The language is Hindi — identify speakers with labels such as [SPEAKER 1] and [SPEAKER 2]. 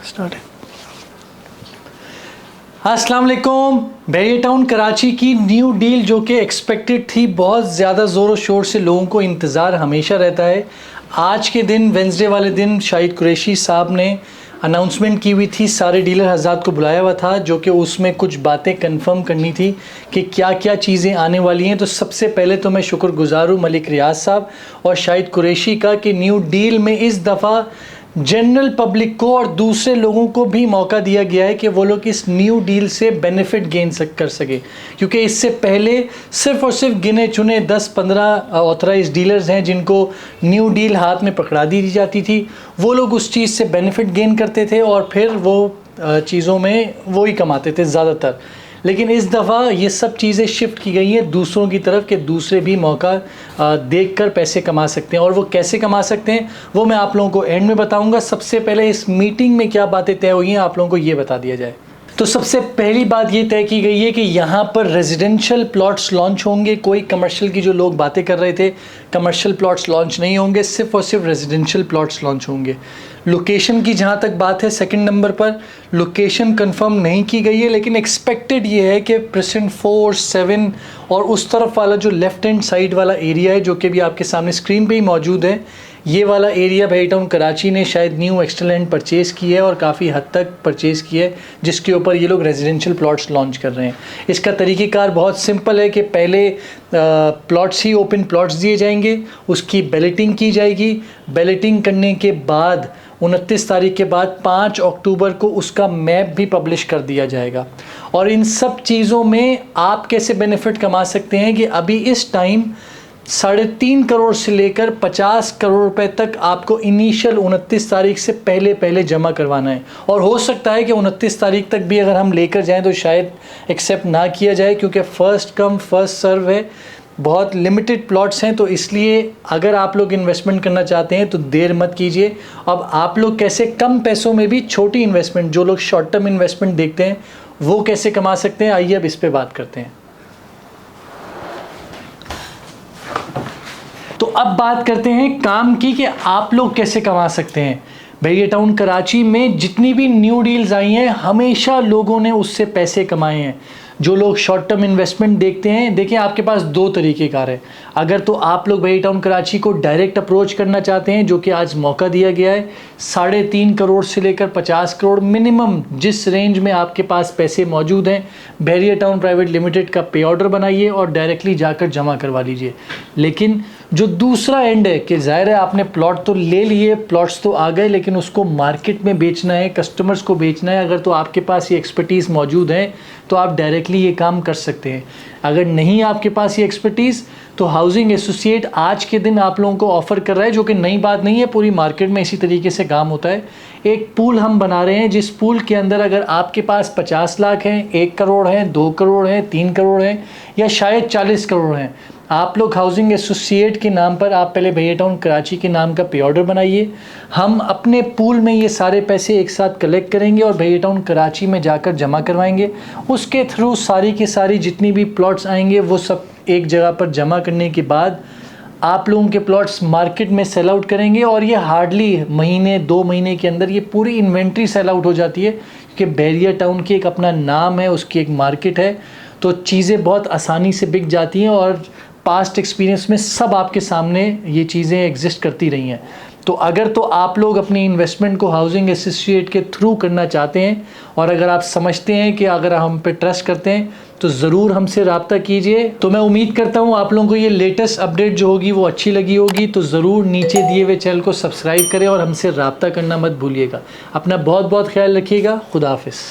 [SPEAKER 1] स्टार्ट है। अस्सलाम वालेकुम। बहरिया टाउन कराची की न्यू डील जो कि एक्सपेक्टेड थी, बहुत ज़्यादा ज़ोर शोर से लोगों को इंतज़ार हमेशा रहता है। आज के दिन वेंसडे वाले दिन शाहिद कुरैशी साहब ने अनाउंसमेंट की हुई थी, सारे डीलर हज़रात को बुलाया हुआ था, जो कि उसमें कुछ बातें कंफर्म करनी थी कि क्या क्या चीज़ें आने वाली हैं। तो सबसे पहले तो मैं शुक्रगुज़ार हूँ मलिक रियाज साहब और शाहिद कुरैशी का कि न्यू डील में इस दफ़ा जनरल पब्लिक को और दूसरे लोगों को भी मौका दिया गया है कि वो लोग इस न्यू डील से बेनिफिट गेन कर सके, क्योंकि इससे पहले सिर्फ और सिर्फ गिने चुने 10-15 ऑथराइज डीलर्स हैं जिनको न्यू डील हाथ में पकड़ा दी जाती थी। वो लोग उस चीज़ से बेनिफिट गेन करते थे और फिर वो चीज़ों में वो ही कमाते थे ज़्यादातर। लेकिन इस दफ़ा ये सब चीज़ें शिफ्ट की गई हैं दूसरों की तरफ कि दूसरे भी मौका देखकर पैसे कमा सकते हैं। और वो कैसे कमा सकते हैं वो मैं आप लोगों को एंड में बताऊंगा। सबसे पहले इस मीटिंग में क्या बातें तय हुई हैं आप लोगों को ये बता दिया जाए। तो सबसे पहली बात ये तय की गई है कि यहाँ पर रेजिडेंशियल प्लॉट्स लॉन्च होंगे। कोई कमर्शियल की जो लोग बातें कर रहे थे, कमर्शियल प्लॉट्स लॉन्च नहीं होंगे, सिर्फ और सिर्फ रेजिडेंशियल प्लॉट्स लॉन्च होंगे। लोकेशन की जहाँ तक बात है, सेकंड नंबर पर लोकेशन कंफर्म नहीं की गई है, लेकिन एक्सपेक्टेड ये है कि प्रेसिडेंट 4, 7 और उस तरफ वाला जो लेफ़्ट हैंड साइड वाला एरिया है, जो कि भी आपके सामने स्क्रीन पे ही मौजूद है, ये वाला एरिया बहरिया टाउन कराची ने शायद न्यू एक्स्ट्रा लैंड परचेज़ की है और काफ़ी हद तक परचेज़ की है, जिसके ऊपर ये लोग रेजिडेंशियल प्लॉट्स लॉन्च कर रहे हैं। इसका तरीक़ेकार बहुत सिंपल है कि पहले प्लॉट्स ही ओपन प्लॉट्स दिए जाएंगे, उसकी बैलेटिंग की जाएगी। बैलेटिंग करने के बाद 29 तारीख के बाद 5 अक्टूबर को उसका मैप भी पब्लिश कर दिया जाएगा। और इन सब चीज़ों में आप कैसे बेनिफिट कमा सकते हैं कि अभी इस टाइम 3.5 करोड़ से लेकर 50 करोड़ रुपए तक आपको इनिशियल 29 तारीख से पहले जमा करवाना है। और हो सकता है कि 29 तारीख तक भी अगर हम लेकर जाएं तो शायद एक्सेप्ट ना किया जाए, क्योंकि फ़र्स्ट कम फर्स्ट सर्व है, बहुत लिमिटेड प्लॉट्स हैं। तो इसलिए अगर आप लोग इन्वेस्टमेंट करना चाहते हैं तो देर मत कीजिए। अब आप लोग कैसे कम पैसों में भी छोटी इन्वेस्टमेंट, जो लोग शॉर्ट टर्म इन्वेस्टमेंट देखते हैं, वो कैसे कमा सकते हैं, आइए अब इस पर बात करते हैं। तो अब बात करते हैं काम की कि आप लोग कैसे कमा सकते हैं। बहरिया टाउन कराची में जितनी भी न्यू डील्स आई हैं, हमेशा लोगों ने उससे पैसे कमाए हैं। जो लोग शॉर्ट टर्म इन्वेस्टमेंट देखते हैं, देखिए आपके पास दो तरीक़ेकार है। अगर तो आप लोग बहरिया टाउन कराची को डायरेक्ट अप्रोच करना चाहते हैं, जो कि आज मौका दिया गया है, 3.5 करोड़ से लेकर 50 करोड़ मिनिमम जिस रेंज में आपके पास पैसे मौजूद हैं, बहरिया टाउन प्राइवेट लिमिटेड का पे ऑर्डर बनाइए और डायरेक्टली जाकर जमा करवा लीजिए। लेकिन जो दूसरा एंड है कि ज़ाहिर है आपने प्लॉट तो ले लिए, प्लॉट्स तो आ गए, लेकिन उसको मार्केट में बेचना है, कस्टमर्स को बेचना है। अगर तो आपके पास ये एक्सपर्टीज़ मौजूद है तो आप डायरेक्टली ये काम कर सकते हैं। अगर नहीं आपके पास ये एक्सपर्टीज़, तो हाउसिंग एसोसिएट आज के दिन आप लोगों को ऑफ़र कर रहा है, जो कि नई बात नहीं है, पूरी मार्केट में इसी तरीके से काम होता है। एक पूल हम बना रहे हैं, जिस पूल के अंदर अगर आपके पास 50 लाख हैं, 1 करोड़ हैं, 2 करोड़ हैं, 3 करोड़ हैं या शायद 40 करोड़ हैं, आप लोग हाउसिंग एसोसिएट के नाम पर आप पहले बहरिया टाउन कराची के नाम का पे ऑर्डर बनाइए। हम अपने पूल में ये सारे पैसे एक साथ कलेक्ट करेंगे और बहरिया टाउन कराची में जाकर जमा करवाएंगे। उसके थ्रू सारी की सारी जितनी भी प्लॉट्स आएंगे वो सब एक जगह पर जमा करने के बाद आप लोगों के प्लॉट्स मार्केट में सेल आउट करेंगे। और ये हार्डली महीने 2 महीने के अंदर ये पूरी इन्वेंट्री सेल आउट हो जाती है, क्योंकि बहरिया टाउन की एक अपना नाम है, उसकी एक मार्केट है, तो चीज़ें बहुत आसानी से बिक जाती हैं। और पास्ट एक्सपीरियंस में सब आपके सामने ये चीज़ें एग्जिस्ट करती रही हैं। तो अगर तो आप लोग अपनी इन्वेस्टमेंट को हाउसिंग एसोसिएट के थ्रू करना चाहते हैं और अगर आप समझते हैं कि अगर हम पे ट्रस्ट करते हैं तो ज़रूर हमसे रब्ता कीजिए। तो मैं उम्मीद करता हूँ आप लोगों को ये लेटेस्ट अपडेट जो होगी वो अच्छी लगी होगी। तो ज़रूर नीचे दिए हुए चैनल को सब्सक्राइब करें और हमसे रब्ता करना मत भूलिएगा। अपना बहुत बहुत ख्याल रखिएगा। खुदा हाफिज़।